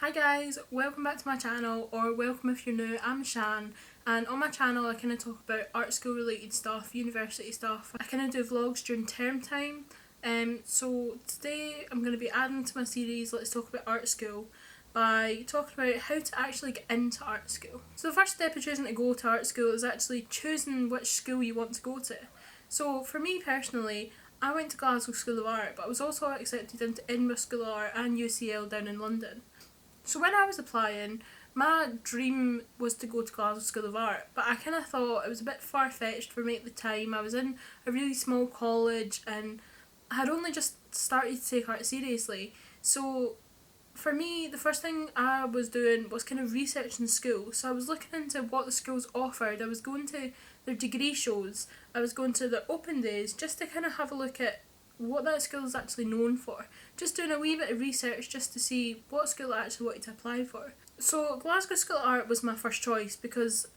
Hi guys, welcome back to my channel, or welcome if you're new. I'm Shan, and on my channel I kind of talk about art school related stuff, university stuff. I kind of do vlogs during term time. So today I'm going to be adding to my series Let's Talk About Art School by talking about how to actually get into art school. So the first step of choosing to go to art school is actually choosing which school you want to go to. So for me personally, I went to Glasgow School of Art, but I was also accepted into Edinburgh School of Art and UCL down in London. So when I was applying, my dream was to go to Glasgow School of Art, but I kind of thought it was a bit far-fetched for me at the time. I was in a really small college and I had only just started to take art seriously. So for me, the first thing I was doing was kind of researching school. So I was looking into what the schools offered. I was going to their degree shows. I was going to their open days just to kind of have a look at what that school is actually known for. Just doing a wee bit of research just to see what school I actually wanted to apply for. So Glasgow School of Art was my first choice because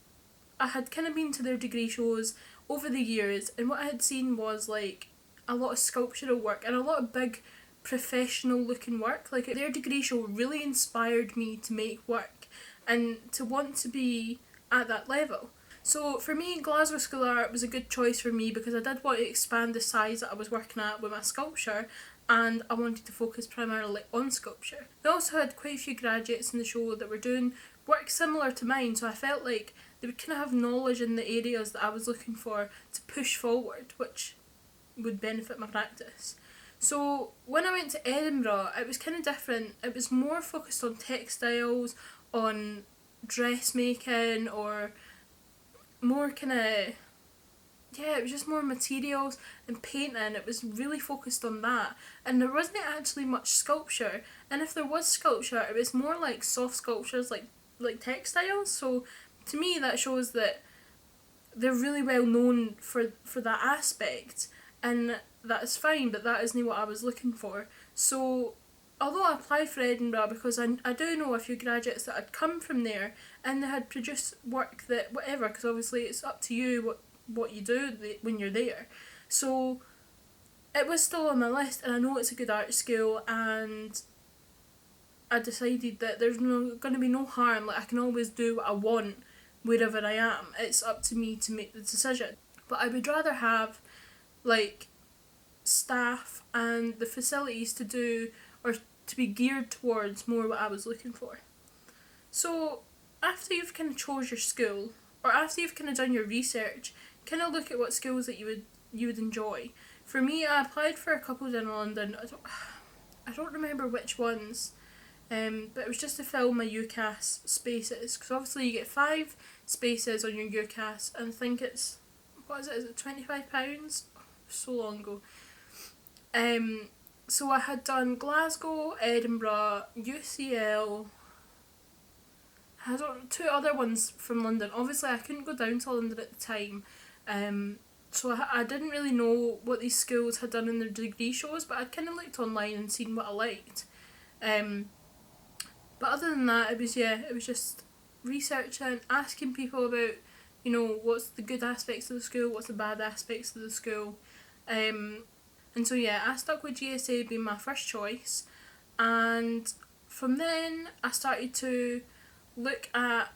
I had kind of been to their degree shows over the years, and what I had seen was like a lot of sculptural work and a lot of big professional looking work. Like their degree show really inspired me to make work and to want to be at that level. So for me, Glasgow School of Art was a good choice for me because I did want to expand the size that I was working at with my sculpture, and I wanted to focus primarily on sculpture. They also had quite a few graduates in the show that were doing work similar to mine, so I felt like they would kind of have knowledge in the areas that I was looking for to push forward, which would benefit my practice. So when I went to Edinburgh, it was kind of different. It was more focused on textiles, on dressmaking, or more kind of, yeah, it was just more materials and painting. It was really focused on that, and there wasn't actually much sculpture, and if there was sculpture it was more like soft sculptures like textiles. So to me that shows that they're really well known for that aspect, and that's fine, but that isn't what I was looking for. So although I applied for Edinburgh because I do know a few graduates that had come from there and they had produced work that whatever, because obviously it's up to you what you do when you're there. So it was still on my list, and I know it's a good art school, and I decided that there's going to be no harm. Like I can always do what I want wherever I am. It's up to me to make the decision. But I would rather have like staff and the facilities to do, or to be geared towards more what I was looking for. So after you've kind of chose your school, or after you've kind of done your research, kind of look at what schools that you would enjoy. For me, I applied for a couple in London. I don't remember which ones, but it was just to fill my UCAS spaces, because obviously you get 5 spaces on your UCAS, and I think it's, what is it £25? So long ago. So I had done Glasgow, Edinburgh, UCL. I had 2 other ones from London. Obviously I couldn't go down to London at the time, so I didn't really know what these schools had done in their degree shows, but I'd kind of looked online and seen what I liked. But other than that, it was just researching, asking people about, what's the good aspects of the school, what's the bad aspects of the school. And so yeah, I stuck with GSA being my first choice, and from then I started to look at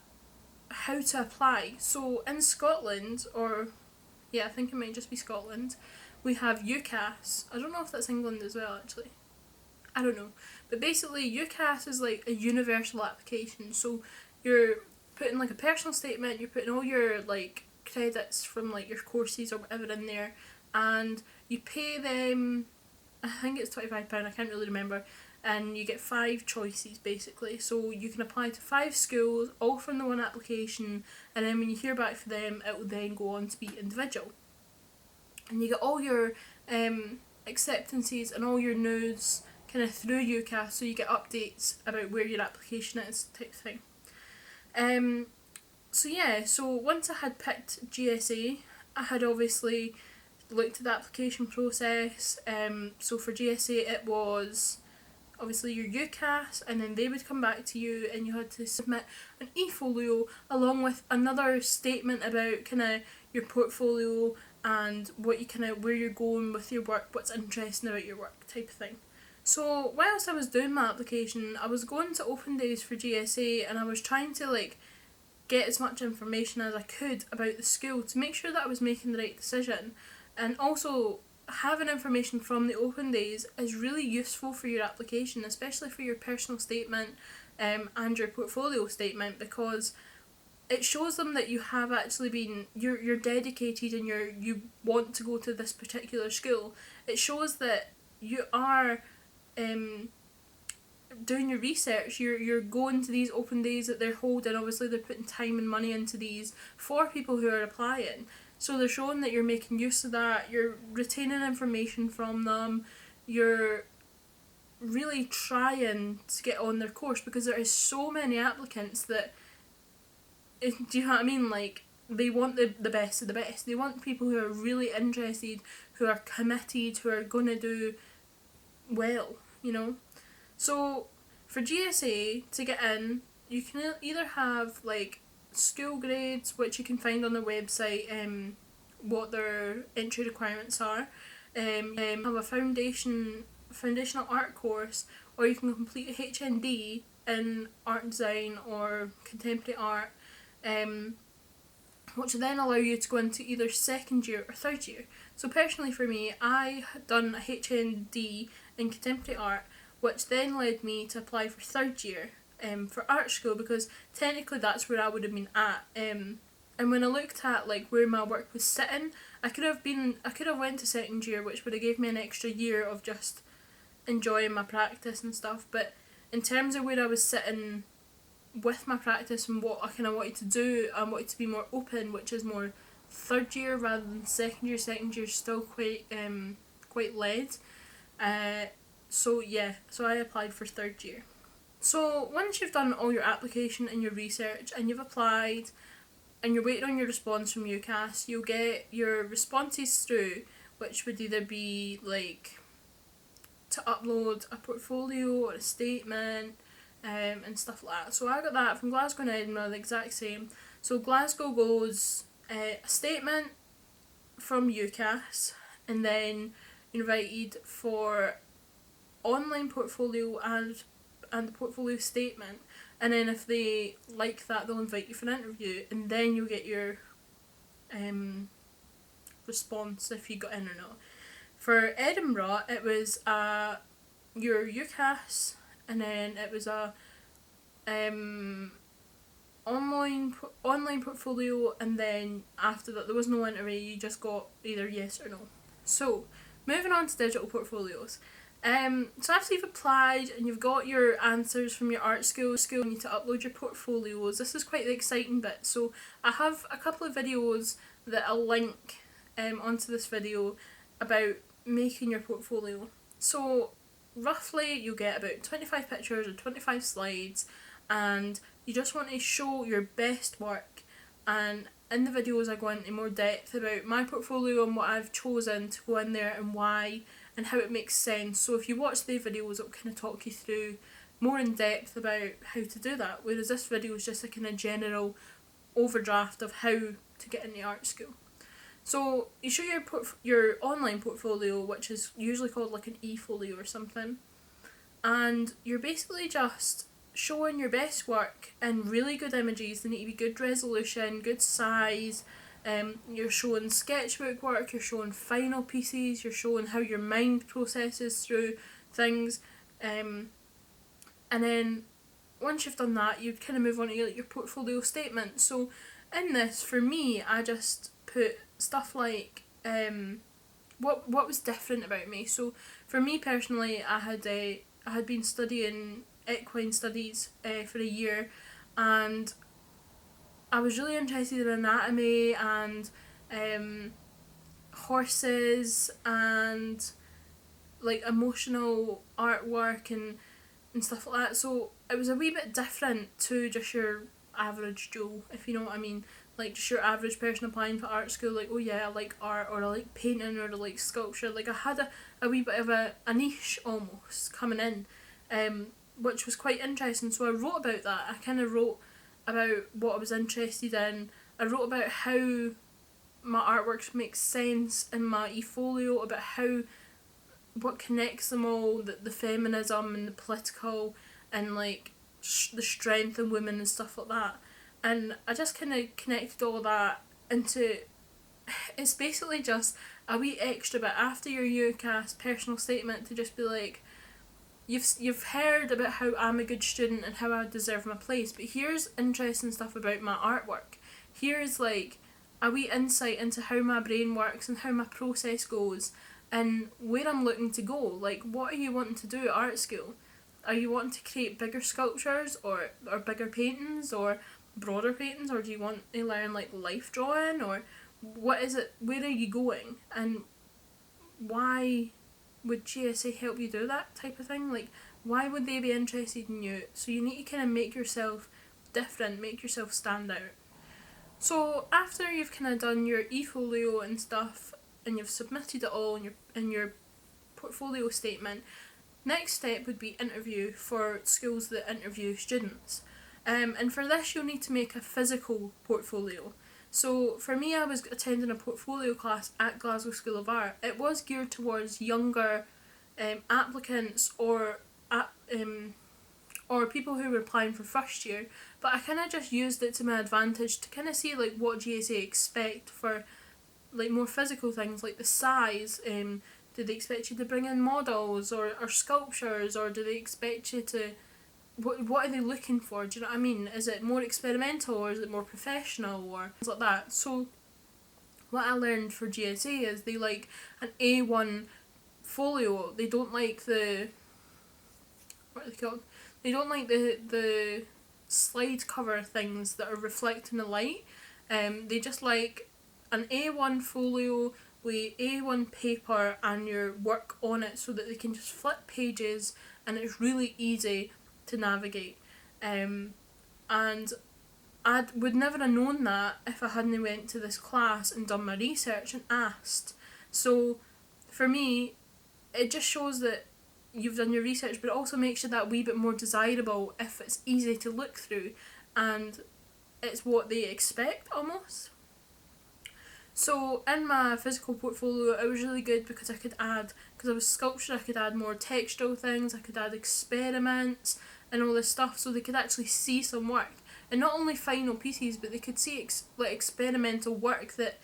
how to apply. So in Scotland, or yeah, I think it might just be Scotland, we have UCAS. I don't know if that's England as well actually. I don't know. But basically UCAS is like a universal application. So you're putting like a personal statement, you're putting all your like credits from like your courses or whatever in there, and you pay them, I think it's £25, I can't really remember, and you get 5 choices basically. So you can apply to 5 schools, all from the one application, and then when you hear back from them it will then go on to be individual. And you get all your acceptances and all your news kind of through UCAS, so you get updates about where your application is, type thing. So once I had picked GSA, I had obviously looked at the application process. So for GSA it was obviously your UCAS, and then they would come back to you and you had to submit an e-folio along with another statement about kind of your portfolio and what you kind of, where you're going with your work, what's interesting about your work, type of thing. So whilst I was doing my application, I was going to open days for GSA, and I was trying to like get as much information as I could about the school to make sure that I was making the right decision. And also, having information from the open days is really useful for your application, especially for your personal statement and your portfolio statement, because it shows them that you have actually been, you're dedicated and you want to go to this particular school. It shows that you are doing your research. You're going to these open days that they're holding. Obviously they're putting time and money into these for people who are applying, so they're showing that you're making use of that, you're retaining information from them, you're really trying to get on their course, because there is so many applicants that, do you know what I mean, like they want the best of the best. They want people who are really interested, who are committed, who are going to do well, you know. So for GSA to get in, you can either have like school grades, which you can find on their website, what their entry requirements are, have a foundational art course, or you can complete a HND in art design or contemporary art, which will then allow you to go into either second year or third year. So personally for me, I had done a HND in contemporary art, which then led me to apply for third year for art school, because technically that's where I would have been at. And when I looked at like where my work was sitting, I could have went to second year, which would have gave me an extra year of just enjoying my practice and stuff. But in terms of where I was sitting with my practice and what I kind of wanted to do, I wanted to be more open, which is more third year rather than second year. Second year is still quite led. So I applied for third year. So once you've done all your application and your research and you've applied and you're waiting on your response from UCAS, you'll get your responses through, which would either be like to upload a portfolio or a statement and stuff like that. So I got that from Glasgow and Edinburgh, the exact same. So Glasgow goes a statement from UCAS, and then you're invited for online portfolio and the portfolio statement, and then if they like that, they'll invite you for an interview, and then you'll get your response if you got in or not. For Edinburgh, it was your UCAS, and then it was a online portfolio, and then after that there was no interview, you just got either yes or no. So moving on to digital portfolios. So after you've applied and you've got your answers from your art school, you need to upload your portfolios. This is quite the exciting bit. So I have a couple of videos that I'll link onto this video about making your portfolio. So roughly you'll get about 25 pictures or 25 slides, and you just want to show your best work. And in the videos I go into more depth about my portfolio and what I've chosen to go in there and why, and how it makes sense. So if you watch the videos, it'll kind of talk you through more in depth about how to do that, whereas this video is just a kind of general overdraft of how to get into art school. So you show your online portfolio, which is usually called like an e-folio or something, and you're basically just showing your best work in really good images. They need to be good resolution, good size. You're showing sketchbook work, you're showing final pieces, you're showing how your mind processes through things, and then once you've done that, you kind of move on to your portfolio statement. So in this, for me, I just put stuff like what was different about me. So for me personally, I had been studying equine studies for a year, and I was really interested in anatomy and horses and like emotional artwork and stuff like that. So it was a wee bit different to just your average Joe, if you know what I mean. Like just your average person applying for art school, like, oh yeah, I like art, or I like painting, or I like sculpture. Like I had a wee bit of a niche almost coming in, which was quite interesting. So I wrote about that. I kind of wrote about what I was interested in. I wrote about how my artworks make sense in my e-folio, about how what connects them all, the feminism and the political and like the strength in women and stuff like that. And I just kind of connected all that into, it's basically just a wee extra bit after your UCAS personal statement to just be like, you've heard about how I'm a good student and how I deserve my place, but here's interesting stuff about my artwork. Here's like a wee insight into how my brain works and how my process goes and where I'm looking to go. Like, what are you wanting to do at art school? Are you wanting to create bigger sculptures or bigger paintings or broader paintings, or do you want to learn like life drawing, or what is it? Where are you going, and why would GSA help you do that type of thing? Like, why would they be interested in you? So you need to kind of make yourself different, make yourself stand out. So after you've kind of done your e-folio and stuff, and you've submitted it all in your portfolio statement, next step would be interview for schools that interview students. And for this you'll need to make a physical portfolio. So for me, I was attending a portfolio class at Glasgow School of Art. It was geared towards younger applicants or people who were applying for first year, but I kind of just used it to my advantage to kind of see like what GSA expect for like more physical things, like the size. Do they expect you to bring in models or sculptures, or do they expect you to, what are they looking for? Do you know what I mean? Is it more experimental or is it more professional or things like that? So what I learned for GSA is they like an A1 folio. They don't like the, what are they called? They don't like the slide cover things that are reflecting the light. They just like an A1 folio with A1 paper and your work on it, so that they can just flip pages and it's really easy to navigate. And I would never have known that if I hadn't went to this class and done my research and asked. So for me, it just shows that you've done your research, but it also makes you that wee bit more desirable if it's easy to look through and it's what they expect almost. So in my physical portfolio, it was really good because I could add, because I was sculpture, I could add more textual things, I could add experiments and all this stuff, so they could actually see some work. And not only final pieces, but they could see like experimental work that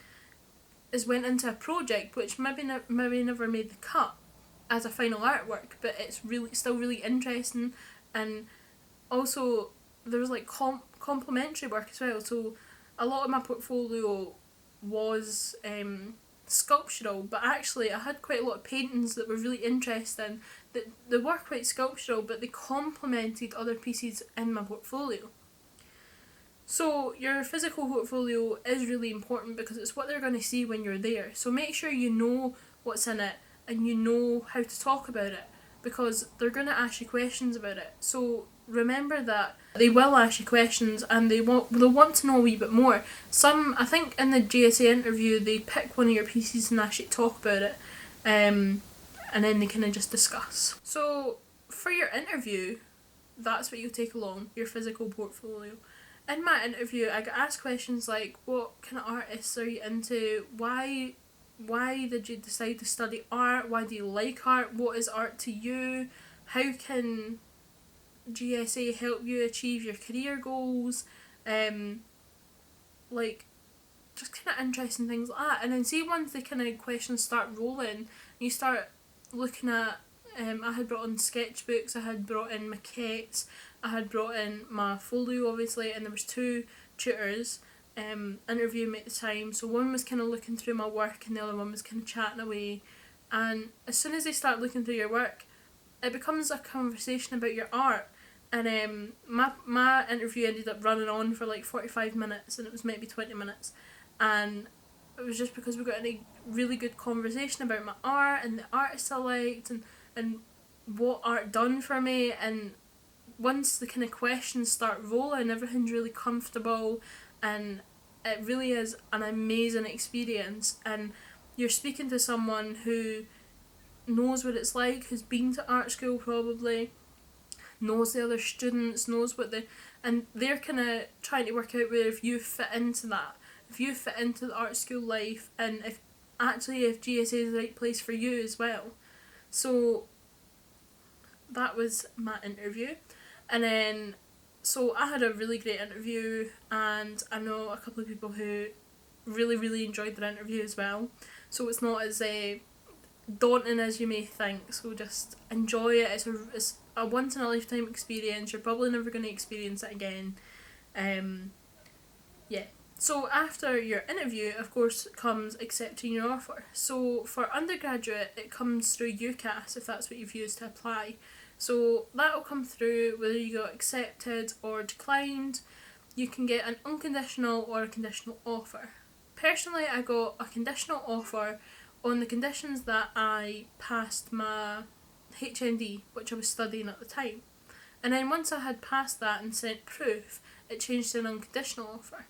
is went into a project which maybe never made the cut as a final artwork, but it's really still really interesting. And also there was like complementary work as well. So a lot of my portfolio was sculptural, but actually I had quite a lot of paintings that were really interesting, that they were quite sculptural, but they complemented other pieces in my portfolio. So your physical portfolio is really important because it's what they're going to see when you're there. So make sure you know what's in it and you know how to talk about it, because they're going to ask you questions about it. So remember that they will ask you questions and they'll want to know a wee bit more. Some, I think in the GSA interview, they pick one of your pieces and actually talk about it, and then they kind of just discuss. So for your interview, that's what you take along, your physical portfolio. In my interview, I got asked questions like, what kind of artists are you into? Why did you decide to study art? Why do you like art? What is art to you? How can GSA help you achieve your career goals? Like, just kind of interesting things like that. And then see, once the kind of questions start rolling, you start looking at, I had brought in sketchbooks, I had brought in maquettes, I had brought in my folio obviously, and there was 2 tutors interviewing me at the time. So one was kind of looking through my work and the other one was kind of chatting away. And as soon as they start looking through your work, it becomes a conversation about your art. And my interview ended up running on for like 45 minutes, and it was maybe 20 minutes. And it was just because we got in a really good conversation about my art and the artists I liked and what art done for me. And once the kind of questions start rolling, everything's really comfortable and it really is an amazing experience. And you're speaking to someone who knows what it's like, who's been to art school probably, knows the other students, knows what and they're kind of trying to work out where if you fit into that, if you fit into the art school life, and if GSA is the right place for you as well. So that was my interview. And then, so I had a really great interview, and I know a couple of people who really enjoyed their interview as well. So it's not as daunting as you may think, so just enjoy it. It's a once in a lifetime experience. You're probably never going to experience it again. Yeah. So after your interview, of course, comes accepting your offer. So for undergraduate, it comes through UCAS, if that's what you've used to apply. So that'll come through whether you got accepted or declined. You can get an unconditional or a conditional offer. Personally, I got a conditional offer on the conditions that I passed my HND, which I was studying at the time. And then once I had passed that and sent proof, it changed to an unconditional offer.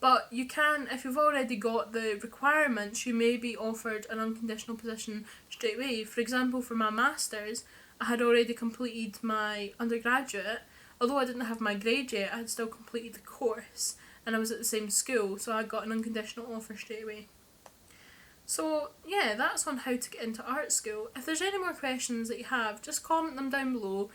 But you can, if you've already got the requirements, you may be offered an unconditional position straight away. For example, for my masters, I had already completed my undergraduate. Although I didn't have my grade yet, I had still completed the course, and I was at the same school, so I got an unconditional offer straight away. So yeah, that's on how to get into art school. If there's any more questions that you have, just comment them down below,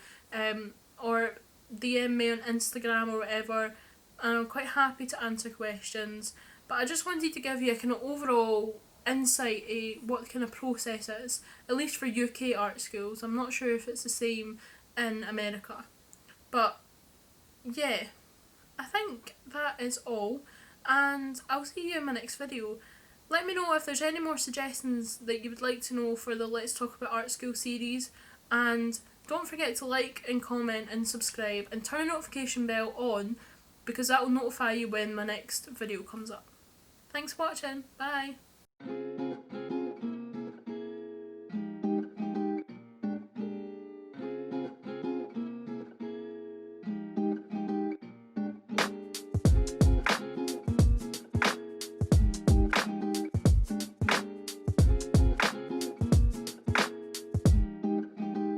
or DM me on Instagram or whatever, and I'm quite happy to answer questions. But I just wanted to give you a kind of overall insight of what the kind of process is, at least for UK art schools. I'm not sure if it's the same in America. But yeah, I think that is all, and I'll see you in my next video. Let me know if there's any more suggestions that you would like to know for the Let's Talk About Art School series, and don't forget to like and comment and subscribe and turn the notification bell on, because that will notify you when my next video comes up. Thanks for watching, bye!